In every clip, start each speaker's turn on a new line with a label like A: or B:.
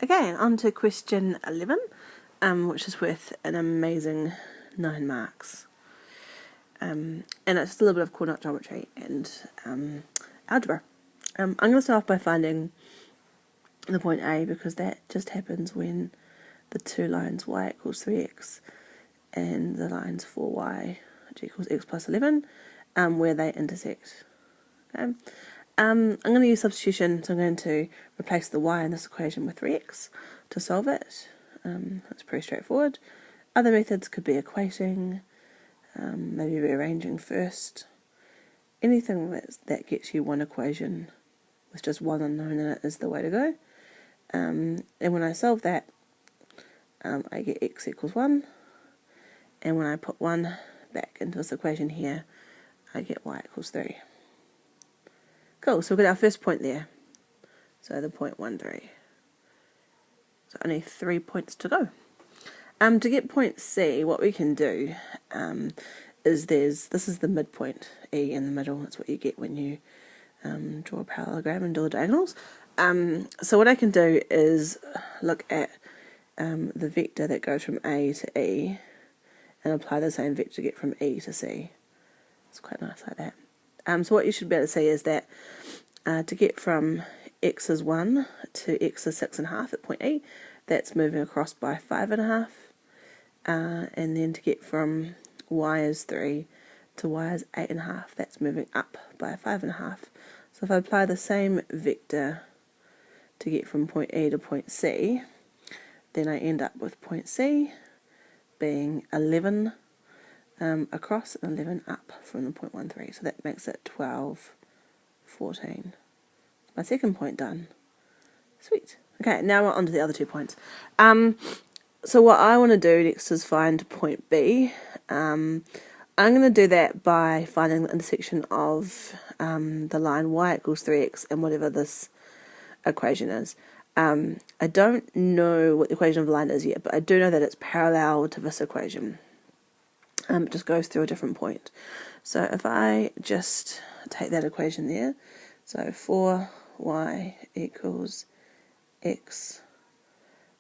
A: Okay, on to question 11, which is worth an amazing 9 marks. And it's just a little bit of coordinate geometry and algebra. I'm going to start off by finding the point A, because that just happens when the two lines y equals 3x and the lines 4y, which equals x plus 11, where they intersect. Okay. I'm going to use substitution, so I'm going to replace the y in this equation with 3x to solve it. That's pretty straightforward. Other methods could be equating, maybe rearranging first. Anything that gets you one equation with just one unknown in it is the way to go. And when I solve that, I get x equals 1, and when I put 1 back into this equation here, I get y equals 3. Cool, so we've got our first point there. So the point 1, 3. So only 3 points to go. To get point C, what we can do is this is the midpoint, E in the middle. That's what you get when you draw a parallelogram and do the diagonals. So what I can do is look at the vector that goes from A to E and apply the same vector to get from E to C. It's quite nice like that. So what you should be able to see is that to get from x is 1 to x is 6.5 at point E, that's moving across by 5.5. And then to get from y is 3 to y is 8.5, that's moving up by 5.5. So if I apply the same vector to get from point E to point C, then I end up with point C being 11 across and 11 up from the point 1, 3. So that makes it 12, 14. My second point done. Sweet. Okay, now we're on to the other 2 points. So what I want to do next is find point B. I'm going to do that by finding the intersection of the line y equals 3x and whatever this equation is. I don't know what the equation of the line is yet, but I do know that it's parallel to this equation. It just goes through a different point. So if I just take that equation there, so 4y equals x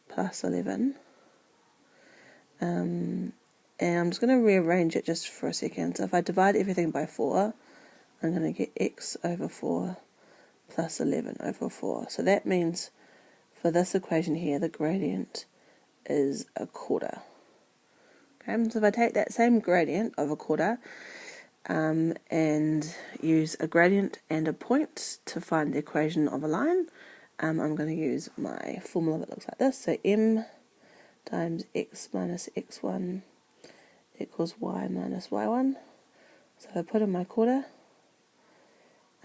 A: plus 11, and I'm just going to rearrange it just for a second. So if I divide everything by 4, I'm going to get x over 4 plus 11 over 4. So that means for this equation here, the gradient is a quarter. Okay, so if I take that same gradient of a quarter and use a gradient and a point to find the equation of a line, I'm going to use my formula that looks like this. So m times x minus x1 equals y minus y1. So if I put in my quarter,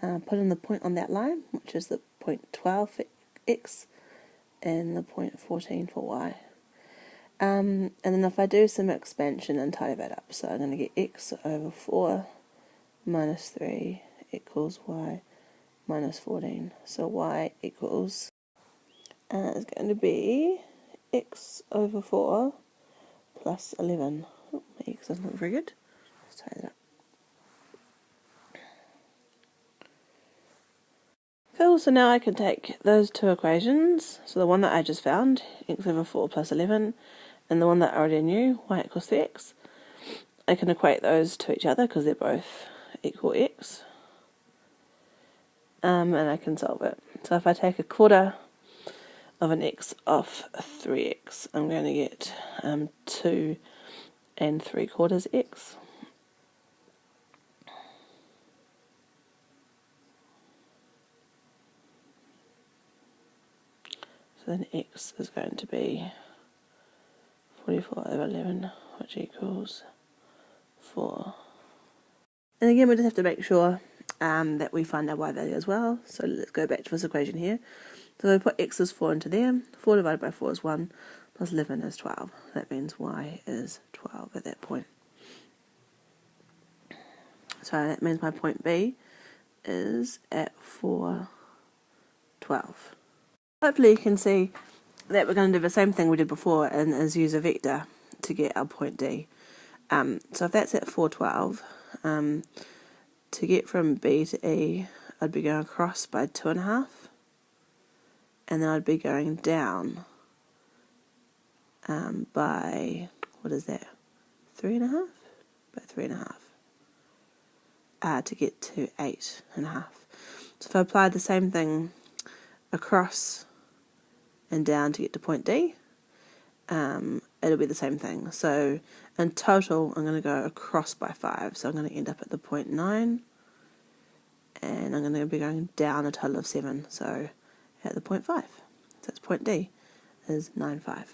A: put in the point on that line, which is the point 12 for x and the point 14 for y. And then if I do some expansion and tidy that up, so I'm going to get x over 4 minus 3 equals y minus 14. So y equals, is going to be x over 4 plus 11. Oh, my x doesn't look very good. Let's tidy that up. Cool, so now I can take those 2 equations, so the one that I just found, x over 4 plus 11, and the one that I already knew, y equals 3x. I can equate those to each other because they're both equal x, and I can solve it. So if I take a quarter of an x off 3x, I'm going to get 2 3/4 x. So then x is going to be 44 over 11, which equals 4. And again, we just have to make sure that we find our y value as well. So let's go back to this equation here. So we put x is 4 into there. 4 divided by 4 is 1, plus 11 is 12. That means y is 12 at that point. So that means my point B is at 4, 12. Hopefully you can see that we're going to do the same thing we did before, and is use a vector to get our point D. So if that's at 4, 12, to get from B to E, I'd be going across by 2.5, and then I'd be going down by, what is that, 3.5? By 3.5 to get to 8.5. So if I apply the same thing across and down to get to point D, it'll be the same thing. So in total, I'm going to go across by 5. So I'm going to end up at the point 9, and I'm going to be going down a total of 7. So at the point 5. So it's point D is 9.5.